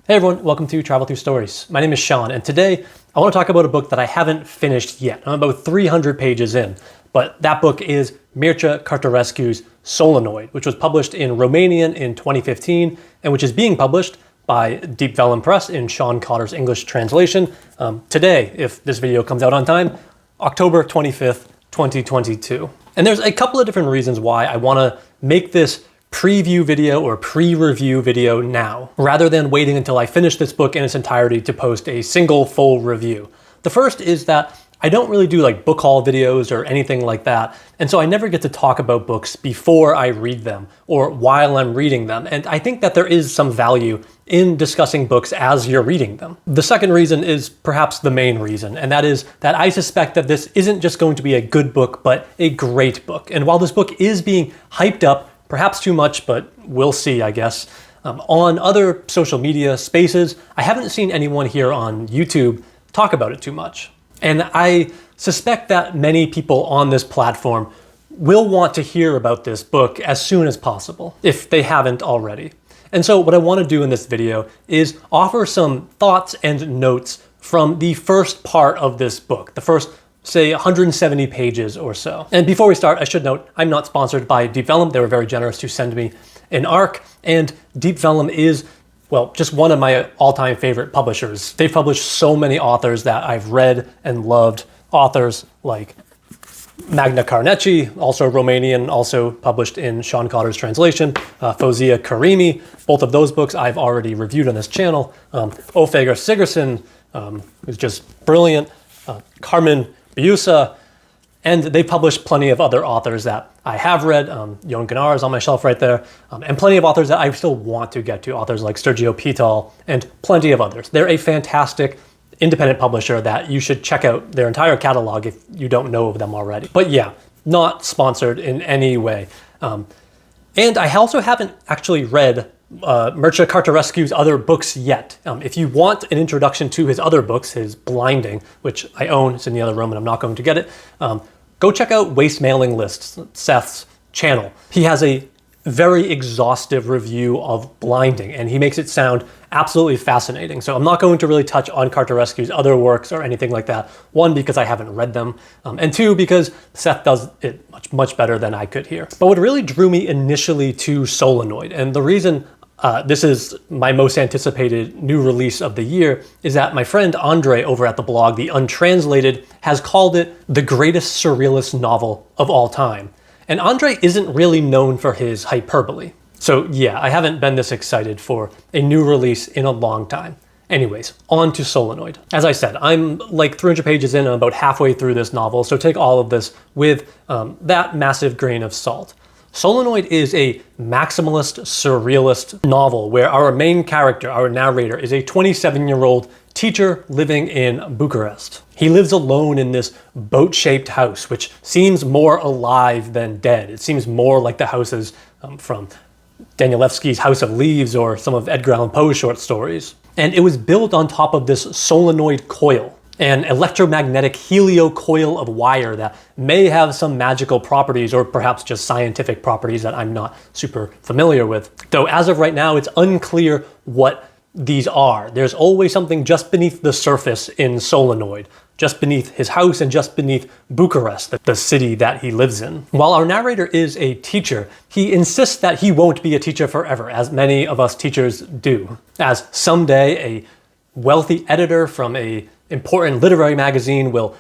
Hey everyone, welcome to Travel Through Stories. My name is Sean, and today I want to talk about a book that I haven't finished yet. I'm about 300 pages in, but that book is Mircea Cărtărescu's Solenoid, which was published in Romanian in 2015, and which is being published by Deep Vellum Press in Sean Cotter's English translation today, if this video comes out on time, October 25th, 2022. And there's a couple of different reasons why I want to make this preview video or pre-review video now, rather than waiting until I finish this book in its entirety to post a single full review. The first is that I don't really do like book haul videos or anything like that, and so I never get to talk about books before I read them or while I'm reading them, and I think that there is some value in discussing books as you're reading them. The second reason is perhaps the main reason, and that is that I suspect that this isn't just going to be a good book, but a great book. And while this book is being hyped up, perhaps too much, but we'll see, I guess, on other social media spaces, I haven't seen anyone here on YouTube talk about it too much. And I suspect that many people on this platform will want to hear about this book as soon as possible, if they haven't already. And so what I want to do in this video is offer some thoughts and notes from the first part of this book, the first, say, 170 pages or so. And before we start, I should note, I'm not sponsored by Deep Vellum. They were very generous to send me an ARC, and Deep Vellum is, well, just one of my all-time favorite publishers. They've published so many authors that I've read and loved, authors like Magda Carnecci, also Romanian, also published in Sean Cotter's translation, Fozia Karimi. Both of those books I've already reviewed on this channel. Ofelia Sigurdsson, who's just brilliant. Carmen Biusa, and they published plenty of other authors that I have read. Jon Gunnar is on my shelf right there, and plenty of authors that I still want to get to, authors like Sergio Pital and plenty of others. They're a fantastic independent publisher that you should check out their entire catalog if you don't know of them already. But yeah, not sponsored in any way. And I also haven't actually read Mircea Cărtărescu's other books yet. If you want an introduction to his other books, his Blinding, which I own, it's in the other room and I'm not going to get it, go check out Waste Mailing Lists, Seth's channel. He has a very exhaustive review of Blinding, and he makes it sound absolutely fascinating. So I'm not going to really touch on Cărtărescu's other works or anything like that. One, because I haven't read them, and two, because Seth does it much better than I could here. But what really drew me initially to Solenoid, and the reason this is my most anticipated new release of the year, is that my friend Andre over at the blog, The Untranslated, has called it the greatest surrealist novel of all time. And Andre isn't really known for his hyperbole. So yeah, I haven't been this excited for a new release in a long time. Anyways, on to Solenoid. As I said, I'm like 300 pages in and about halfway through this novel, so take all of this with that massive grain of salt. Solenoid is a maximalist, surrealist novel where our main character, our narrator, is a 27-year-old teacher living in Bucharest. He lives alone in this boat-shaped house, which seems more alive than dead. It seems more like the houses from Danielewski's House of Leaves or some of Edgar Allan Poe's short stories. And it was built on top of this solenoid coil, an electromagnetic helio coil of wire that may have some magical properties or perhaps just scientific properties that I'm not super familiar with. Though as of right now, it's unclear what these are. There's always something just beneath the surface in Solenoid, just beneath his house and just beneath Bucharest, the city that he lives in. While our narrator is a teacher, he insists that he won't be a teacher forever, as many of us teachers do, as someday a wealthy editor from a important literary magazine will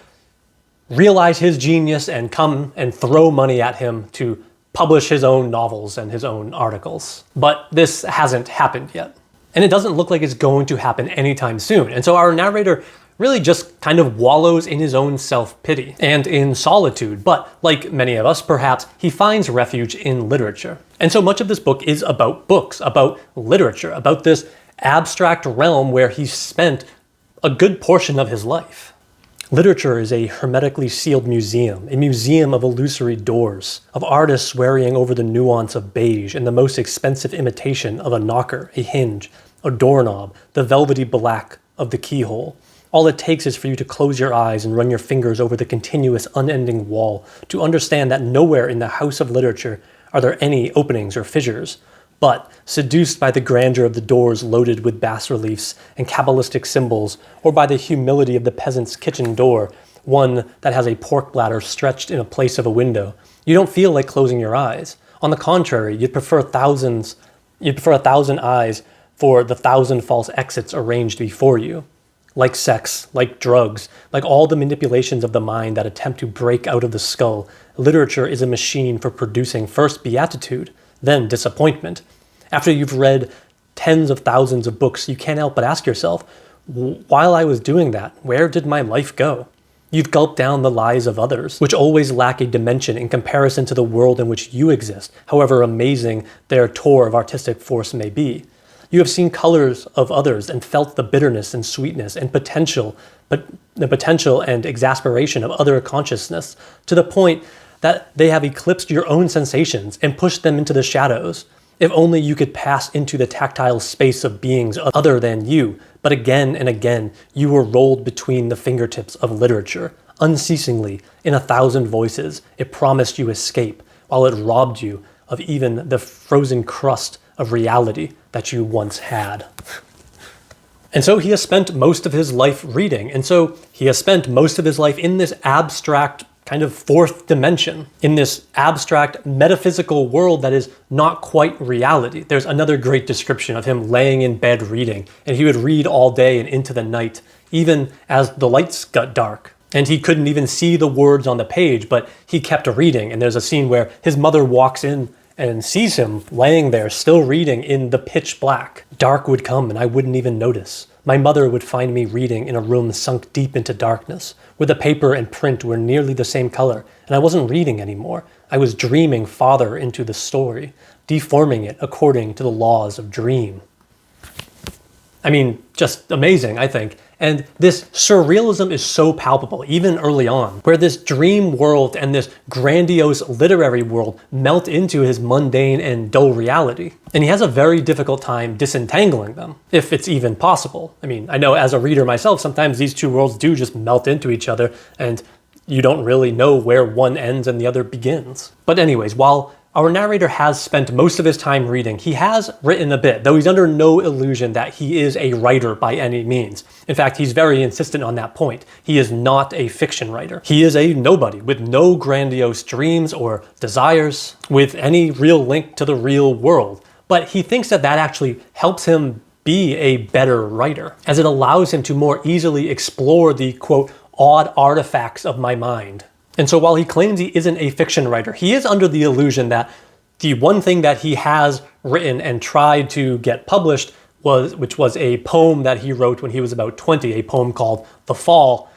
realize his genius and come and throw money at him to publish his own novels and his own articles. But this hasn't happened yet. And it doesn't look like it's going to happen anytime soon. And so our narrator really just kind of wallows in his own self-pity and in solitude. But like many of us, perhaps, he finds refuge in literature. And so much of this book is about books, about literature, about this abstract realm where he spent a good portion of his life. Literature is a hermetically sealed museum, a museum of illusory doors, of artists worrying over the nuance of beige and the most expensive imitation of a knocker, a hinge, a doorknob, the velvety black of the keyhole. All it takes is for you to close your eyes and run your fingers over the continuous, unending wall to understand that nowhere in the house of literature are there any openings or fissures. but seduced by the grandeur of the doors loaded with bas-reliefs and Kabbalistic symbols, or by the humility of the peasant's kitchen door, one that has a pork bladder stretched in a place of a window, you don't feel like closing your eyes. On the contrary, you'd prefer a thousand eyes for the 1,000 false exits arranged before you. Like sex, like drugs, like all the manipulations of the mind that attempt to break out of the skull, literature is a machine for producing first beatitude, then disappointment. After you've read tens of thousands of books, you can't help but ask yourself, while I was doing that, where did my life go? You've gulped down the lies of others, which always lack a dimension in comparison to the world in which you exist, however amazing their tour of artistic force may be. You have seen colors of others and felt the bitterness and sweetness and potential, but the potential and exasperation of other consciousness, to the point that they have eclipsed your own sensations and pushed them into the shadows. If only you could pass into the tactile space of beings other than you, but again and again you were rolled between the fingertips of literature. Unceasingly, in 1,000 voices, it promised you escape, while it robbed you of even the frozen crust of reality that you once had. And so he has spent most of his life reading, and so he has spent most of his life in this abstract kind of fourth dimension, in this abstract metaphysical world that is not quite reality. There's another great description of him laying in bed reading, and he would read all day and into the night, even as the lights got dark. And he couldn't even see the words on the page, but he kept reading. And there's a scene where his mother walks in and sees him laying there, still reading in the pitch black. Dark would come and I wouldn't even notice. My mother would find me reading in a room sunk deep into darkness, where the paper and print were nearly the same color, and I wasn't reading anymore. I was dreaming farther into the story, deforming it according to the laws of dream. I mean, just amazing, I think. And this surrealism is so palpable, even early on, where this dream world and this grandiose literary world melt into his mundane and dull reality. And he has a very difficult time disentangling them, if it's even possible. I mean, I know as a reader myself, sometimes these two worlds do just melt into each other, and you don't really know where one ends and the other begins. But anyways, while our narrator has spent most of his time reading, he has written a bit, though he's under no illusion that he is a writer by any means. In fact, he's very insistent on that point. He is not a fiction writer. He is a nobody with no grandiose dreams or desires, with any real link to the real world. But he thinks that that actually helps him be a better writer, as it allows him to more easily explore the, quote, odd artifacts of my mind. And so while he claims he isn't a fiction writer, he is under the illusion that the one thing that he has written and tried to get published which was a poem that he wrote when he was about 20, a poem called The Fall.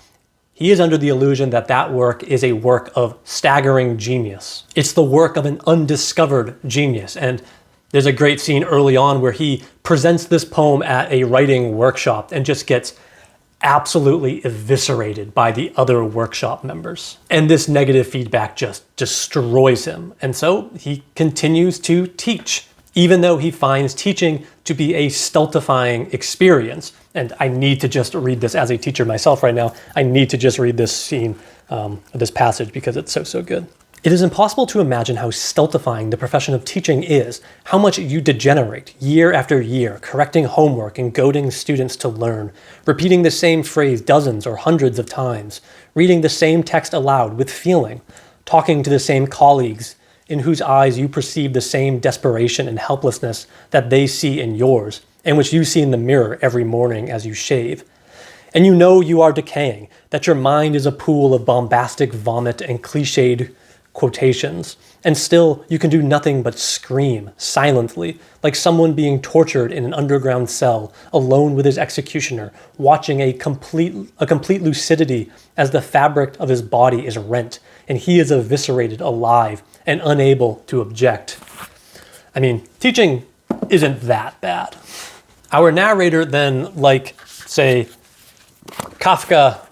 He is under the illusion that that work is a work of staggering genius. It's the work of an undiscovered genius. And there's a great scene early on where he presents this poem at a writing workshop and just gets absolutely eviscerated by the other workshop members. And this negative feedback just destroys him. And so he continues to teach, even though he finds teaching to be a stultifying experience. And I need to just read this as a teacher myself right now. I need to just read this scene, this passage, because it's so good. It is impossible to imagine how stultifying the profession of teaching is, how much you degenerate year after year, correcting homework and goading students to learn, repeating the same phrase dozens or hundreds of times, reading the same text aloud with feeling, talking to the same colleagues in whose eyes you perceive the same desperation and helplessness that they see in yours, and which you see in the mirror every morning as you shave. And you know you are decaying, that your mind is a pool of bombastic vomit and cliched quotations, and still you can do nothing but scream silently, like someone being tortured in an underground cell, alone with his executioner, watching a complete lucidity as the fabric of his body is rent, and he is eviscerated alive and unable to object. I mean, teaching isn't that bad. Our narrator then, like, say, Kafka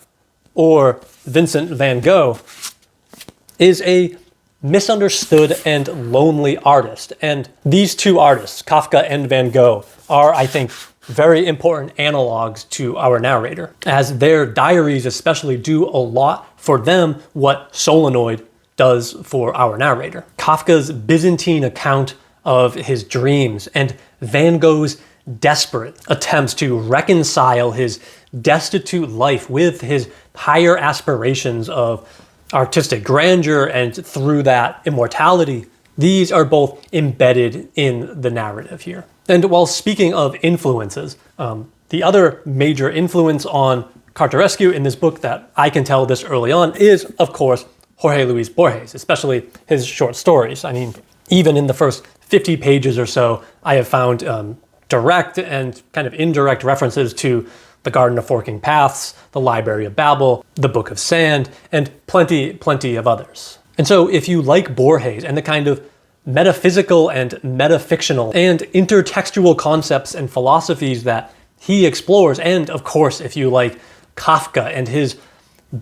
or Vincent van Gogh, is a misunderstood and lonely artist. And these two artists, Kafka and Van Gogh, are, I think, very important analogs to our narrator, as their diaries especially do a lot for them what Solenoid does for our narrator. Kafka's Byzantine account of his dreams and Van Gogh's desperate attempts to reconcile his destitute life with his higher aspirations of artistic grandeur and through that immortality. These are both embedded in the narrative here. And while speaking of influences, the other major influence on Cărtărescu in this book that I can tell this early on is, of course, Jorge Luis Borges, especially his short stories. I mean, even in the first 50 pages or so, I have found direct and kind of indirect references to The Garden of Forking Paths, The Library of Babel, The Book of Sand, and plenty of others. And so if you like Borges and the kind of metaphysical and metafictional and intertextual concepts and philosophies that he explores, and of course if you like Kafka and his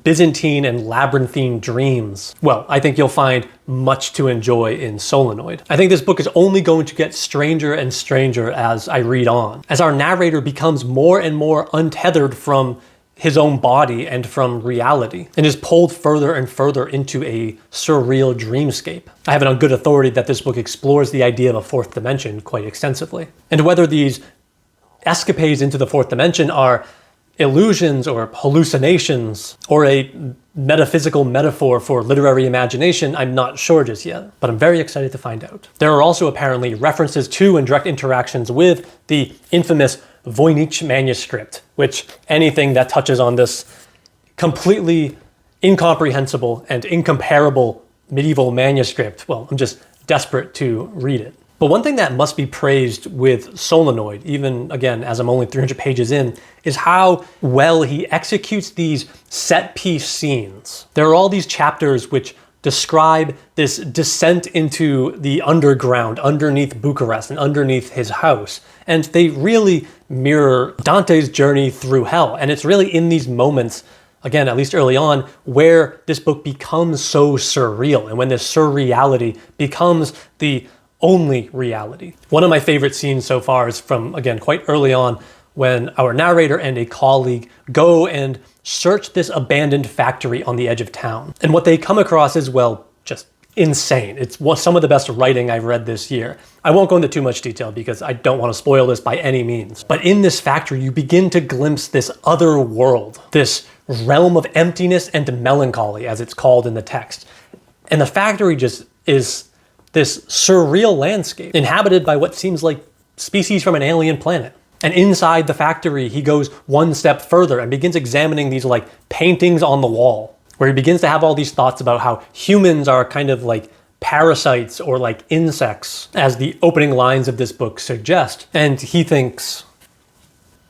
Byzantine and labyrinthine dreams, well, I think you'll find much to enjoy in Solenoid. I think this book is only going to get stranger and stranger as I read on, as our narrator becomes more and more untethered from his own body and from reality, and is pulled further and further into a surreal dreamscape. I have it on good authority that this book explores the idea of a fourth dimension quite extensively. And whether these escapades into the fourth dimension are illusions or hallucinations or a metaphysical metaphor for literary imagination, I'm not sure just yet, but I'm very excited to find out. There are also apparently references to and direct interactions with the infamous Voynich manuscript, which anything that touches on this completely incomprehensible and incomparable medieval manuscript, well, I'm just desperate to read it. But one thing that must be praised with Solenoid, even again, as I'm only 300 pages in, is how well he executes these set piece scenes. There are all these chapters which describe this descent into the underground, underneath Bucharest and underneath his house. And they really mirror Dante's journey through hell. And it's really in these moments, again, at least early on, where this book becomes so surreal and when this surreality becomes the only reality. One of my favorite scenes so far is from, again, quite early on, when our narrator and a colleague go and search this abandoned factory on the edge of town. And what they come across is, well, just insane. It's some of the best writing I've read this year. I won't go into too much detail because I don't want to spoil this by any means. But in this factory, you begin to glimpse this other world, this realm of emptiness and melancholy, as it's called in the text. And the factory just is this surreal landscape inhabited by what seems like species from an alien planet. And inside the factory, he goes one step further and begins examining these like paintings on the wall, where he begins to have all these thoughts about how humans are kind of like parasites or like insects, as the opening lines of this book suggest. And he thinks,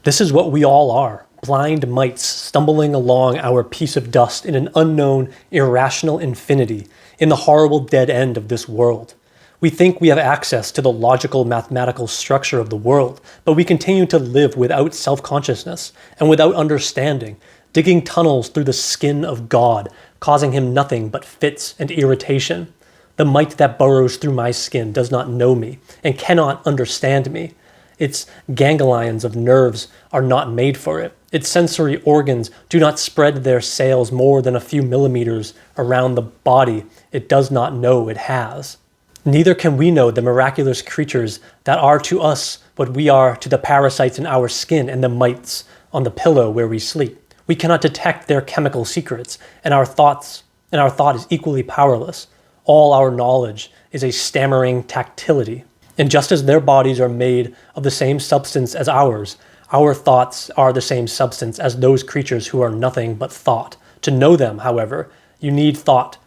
this is what we all are. Blind mites stumbling along our piece of dust in an unknown, irrational infinity, in the horrible dead end of this world. We think we have access to the logical mathematical structure of the world, but we continue to live without self-consciousness and without understanding, digging tunnels through the skin of God, causing him nothing but fits and irritation. The mite that burrows through my skin does not know me and cannot understand me. Its ganglions of nerves are not made for it. Its sensory organs do not spread their sails more than a few millimeters around the body it does not know it has. Neither can we know the miraculous creatures that are to us what we are to the parasites in our skin and the mites on the pillow where we sleep. We cannot detect their chemical secrets, and our thought is equally powerless. All our knowledge is a stammering tactility. And just as their bodies are made of the same substance as ours, our thoughts are the same substance as those creatures who are nothing but thought. To know them, however, you need thought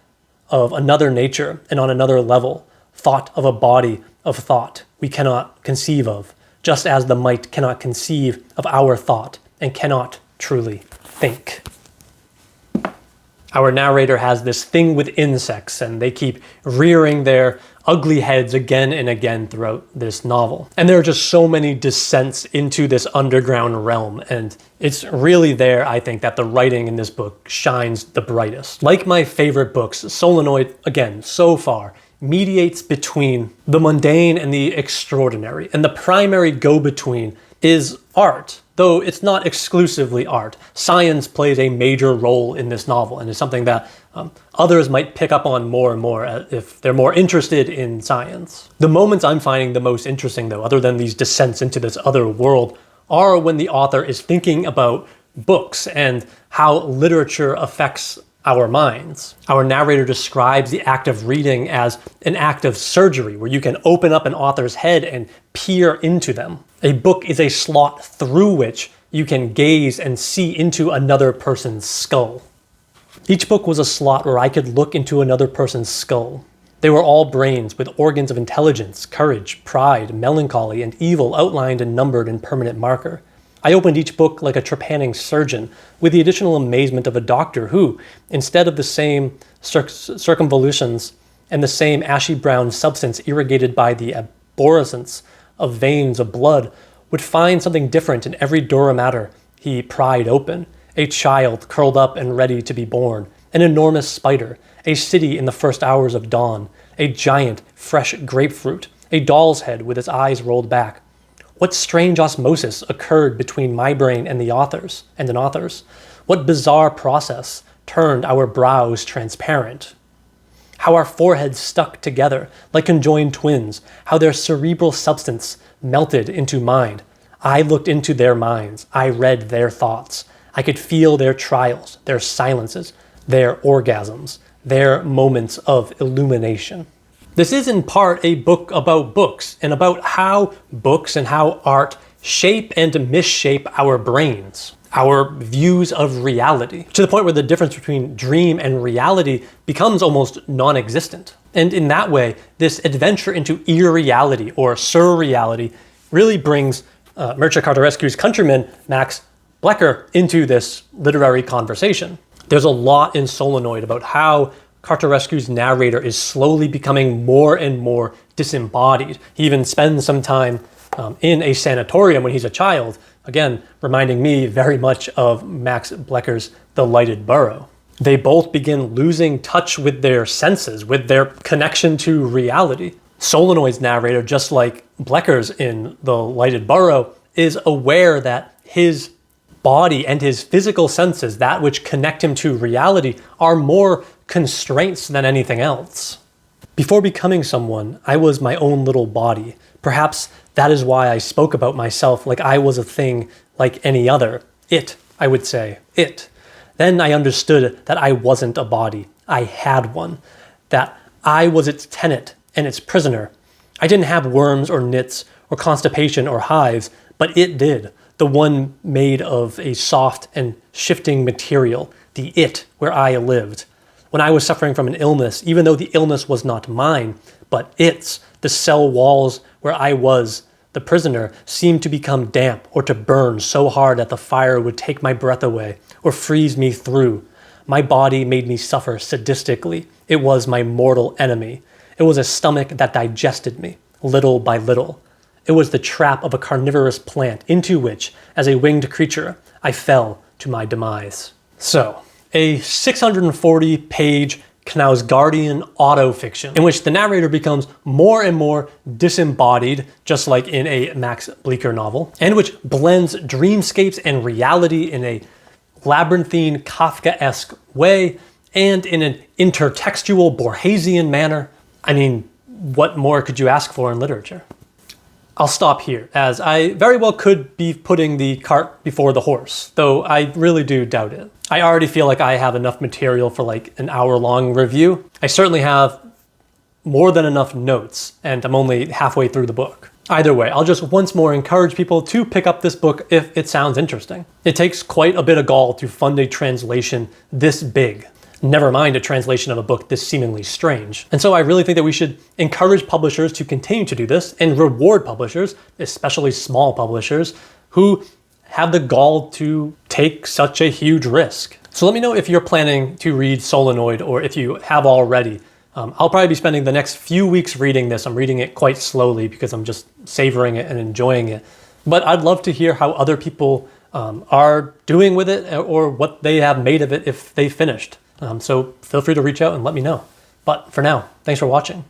of another nature and on another level, thought of a body of thought we cannot conceive of, just as the mite cannot conceive of our thought and cannot truly think. Our narrator has this thing with insects, and they keep rearing their ugly heads again and again throughout this novel. And there are just so many descents into this underground realm, and it's really there, I think, that the writing in this book shines the brightest. Like my favorite books, Solenoid, again, so far, mediates between the mundane and the extraordinary, and the primary go-between is art. Though it's not exclusively art, science plays a major role in this novel, and is something that Others might pick up on more and more if they're more interested in science. The moments I'm finding the most interesting, though, other than these descents into this other world, are when the author is thinking about books and how literature affects our minds. Our narrator describes the act of reading as an act of surgery, where you can open up an author's head and peer into them. A book is a slot through which you can gaze and see into another person's skull. Each book was a slot where I could look into another person's skull. They were all brains with organs of intelligence, courage, pride, melancholy, and evil outlined and numbered in permanent marker. I opened each book like a trepanning surgeon, with the additional amazement of a doctor who, instead of the same circumvolutions and the same ashy brown substance irrigated by the arborescence of veins of blood, would find something different in every dura mater he pried open. A child curled up and ready to be born, an enormous spider, a city in the first hours of dawn, a giant, fresh grapefruit, a doll's head with its eyes rolled back. What strange osmosis occurred between my brain and an author's? What bizarre process turned our brows transparent? How our foreheads stuck together like conjoined twins, how their cerebral substance melted into mine. I looked into their minds, I read their thoughts. I could feel their trials, their silences, their orgasms, their moments of illumination. This is in part a book about books and about how books and how art shape and misshape our brains, our views of reality, to the point where the difference between dream and reality becomes almost non-existent. And in that way, this adventure into irreality or surreality really brings Mircea Cărtărescu's countryman, Max Blecher, into this literary conversation. There's a lot in Solenoid about how Cărtărescu's narrator is slowly becoming more and more disembodied. He even spends some time in a sanatorium when he's a child, again, reminding me very much of Max Blecher's The Lighted Burrow. They both begin losing touch with their senses, with their connection to reality. Solenoid's narrator, just like Blecher's in The Lighted Burrow, is aware that his body and his physical senses, that which connect him to reality, are more constraints than anything else. Before becoming someone, I was my own little body. Perhaps that is why I spoke about myself like I was a thing like any other. It, I would say, it. Then I understood that I wasn't a body. I had one. That I was its tenant and its prisoner. I didn't have worms or nits or constipation or hives, but it did. The one made of a soft and shifting material, the it where I lived. When I was suffering from an illness, even though the illness was not mine, but its, the cell walls where I was the prisoner, seemed to become damp or to burn so hard that the fire would take my breath away or freeze me through. My body made me suffer sadistically. It was my mortal enemy. It was a stomach that digested me, little by little. It was the trap of a carnivorous plant into which, as a winged creature, I fell to my demise. So, a 640-page Knausgaardian autofiction in which the narrator becomes more and more disembodied, just like in a Max Blecher novel, and which blends dreamscapes and reality in a labyrinthine Kafkaesque way and in an intertextual Borgesian manner. I mean, what more could you ask for in literature? I'll stop here, as I very well could be putting the cart before the horse, though I really do doubt it. I already feel like I have enough material for like an hour-long review. I certainly have more than enough notes, and I'm only halfway through the book. Either way, I'll just once more encourage people to pick up this book if it sounds interesting. It takes quite a bit of gall to fund a translation this big. Never mind a translation of a book this seemingly strange. And so I really think that we should encourage publishers to continue to do this and reward publishers, especially small publishers, who have the gall to take such a huge risk. So let me know if you're planning to read Solenoid or if you have already. I'll probably be spending the next few weeks reading this. I'm reading it quite slowly because I'm just savoring it and enjoying it. But I'd love to hear how other people are doing with it or what they have made of it if they finished. So feel free to reach out and let me know. But for now, thanks for watching.